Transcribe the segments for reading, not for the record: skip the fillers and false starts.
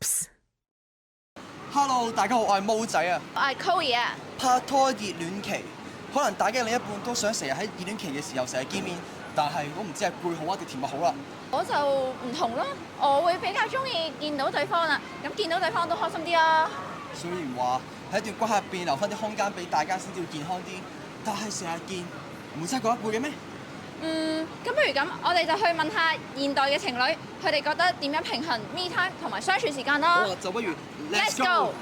Oops。Hello， 大家好，我係毛仔啊。我係 Chloe 啊。拍拖熱戀期，可能大家另一半都想成日喺熱戀期嘅時候成日見面，但係我唔知係攰好啊定甜蜜好啦。我就唔同咯，我會比較中意見到對方啦，咁見到對方都開心啲啦。雖然話喺一段關係入邊留翻啲空間俾大家先至會健康啲，但係成日見唔會真係過一輩嘅咩？咁不如咁，我哋就去問下現代嘅情侶，佢哋覺得點樣平衡 me time 同埋相處時間啦。就不如 Let's go。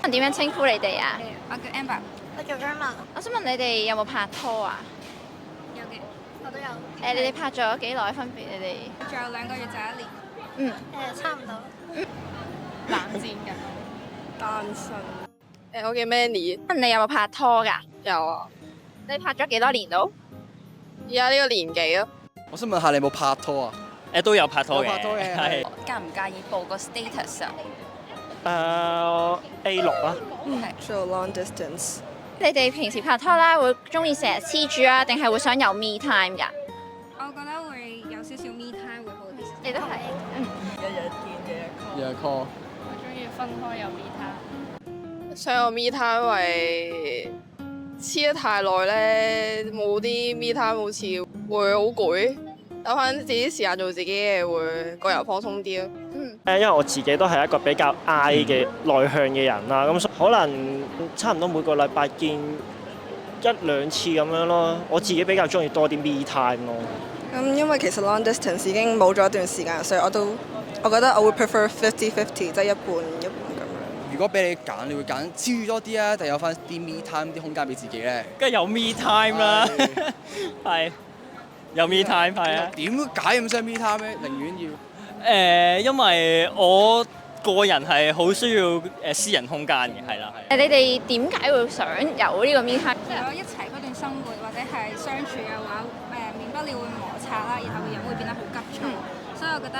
點樣稱呼你哋啊？我叫 Amber，我叫 Irma，我想問你哋有冇拍拖啊？有嘅，我都有。你哋拍咗幾耐分別？你哋仲有2個月就1年。差唔多。冷戰㗎。單身。我叫 Manny。你有冇拍拖㗎？有啊。你拍咗幾多年到？而家呢個年紀咯。我想問下你有冇拍拖啊？都有拍拖嘅，有拍拖嘅係介唔介意報個 status 啊？ A6 啦。做 long distance。你哋平時拍拖啦，會中意成日黐住啊，定係會想有 me time 㗎？我覺得會有少少 me time 會好啲。你都係。日日 call。我中意分開有 me time。想有 me time，因為黐得太耐咧，冇啲 me time 好似會好攰。有翻自己時間做自己嘅會個人放鬆啲咯。因為我自己都係一個比較 I 嘅內向嘅人啦，咁可能差唔多每個禮拜見1-2次咁樣咯。我自己比較中意多啲 me time 咯。因為其實 long distance 已經冇咗一段時間，所以我覺得我會 prefer 50-50，即係一半一半咁樣。如果俾你揀，你會揀超多啲啊，定有翻啲 me time 啲空間俾自己咧？梗係有 me time 啦，係有 me time 係啊。點解咁想 me time 咧？寧願要。因為我個人係好需要私人空間嘅，係啦係。你哋點解會想有呢個 me time？如果一齊嗰段生活或者係相處嘅話，免不了會摩擦啦，然後個人會變得好急躁，所以我覺得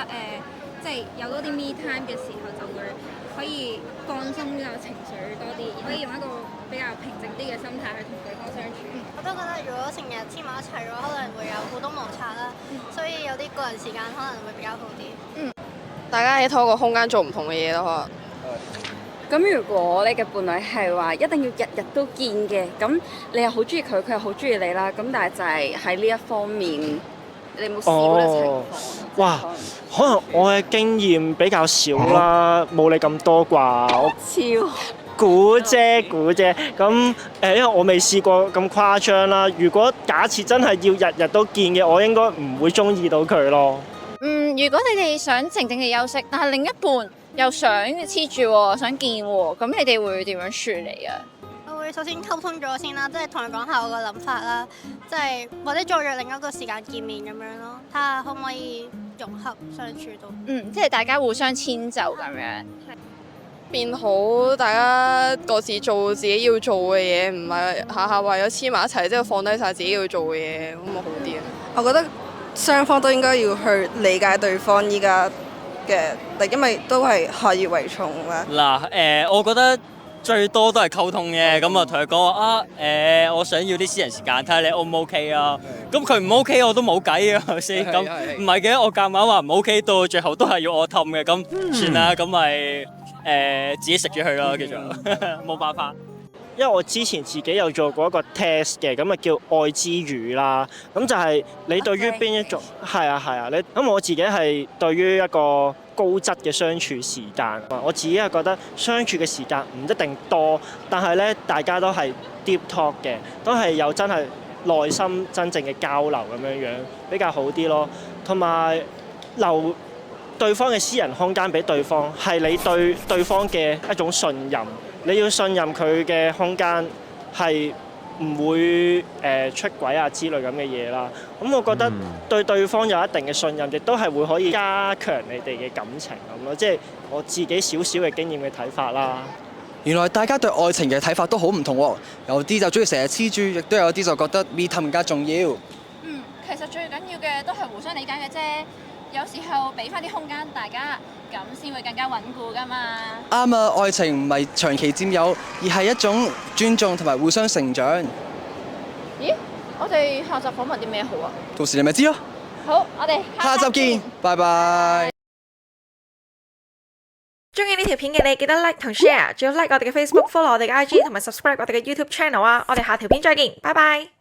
即係有多啲 me time 嘅時候就會可以放鬆呢個情緒多啲，可以用一個比較平靜啲嘅心態去同對方相處。我都覺得如果成日黐埋一齊嘅話，可能會有好多摩擦啦，所以有啲個人時間可能會比較好啲。大家喺同一個空間做唔同嘅嘢咯，可能。咁如果你嘅伴侶係話一定要日日都見嘅，咁你又好中意佢，佢又好中意你啦，咁但係就係喺呢一方面，你有冇試過呢個情況？哇，可能我嘅經驗比較少啦，冇你咁多啩。我超估啫。咁因為我未試過咁誇張啦。如果假設真係要日日都見嘅，我應該唔會中意到佢咯。如果你哋想靜靜地休息，但係另一半又想黐住喎，想見喎，咁你哋會點樣處理啊？我會首先溝通咗先啦，即係同佢講下我個諗法啦，即係或者再約另一個時間見面咁樣咯，睇下可唔可以融合相處到。即係大家互相遷就咁樣。變好，大家各自做自己要做嘅嘢，唔係下下為咗黐埋一齊，之後放低晒自己要做嘅嘢，咁咪好啲啊！我覺得雙方都應該要去理解對方依家嘅，因為都係學業為重啦。嗱，我覺得最多都係溝通嘅，咁啊同佢講話我想要啲私人時間，睇下你 O 唔 OK 啊？咁佢唔 OK 我都冇計嘅，係咪先？咁唔係嘅，我夾硬話唔 OK，到最後都係要我氹嘅，咁算啦，咁咪自己食咗佢咯，叫做冇辦法。因為我之前自己有做過一個 test 嘅，咁啊叫愛之語啦。咁就係你對於邊一種係啊，你咁我自己係對於一個高質嘅相處時間，我自己係覺得相處嘅時間唔一定多，但係咧大家都係 deep talk 嘅，都係有真係內心真正嘅交流咁樣樣比較好啲咯。同埋留對方嘅私人空間俾對方，係你對對方嘅一種信任。你要信任佢嘅空間係唔會出軌啊之類咁嘅嘢啦。咁我覺得對對方有一定嘅信任，亦都係會可以加強你哋嘅感情咁咯。即係我自己少少嘅經驗嘅睇法啦。原來大家對愛情嘅睇法都好唔同喎，有啲就中意成日黐住，亦都有啲就覺得 me time 更加重要。其實最緊要嘅都係互相理解嘅啫。有時候俾翻啲空間大家，咁先會更加穩固噶嘛。啱啊，愛情唔係長期佔有，而係一種尊重同埋互相成長。咦？我哋下集訪問啲咩好啊？到時你咪知咯。好，我哋下集見，拜拜。中意呢條片嘅你記得 like 同 share，仲要 like 我哋嘅 Facebook，follow 我哋嘅IG 同埋 subscribe 我哋嘅 YouTube channel 啊！我哋下條片再見，拜拜。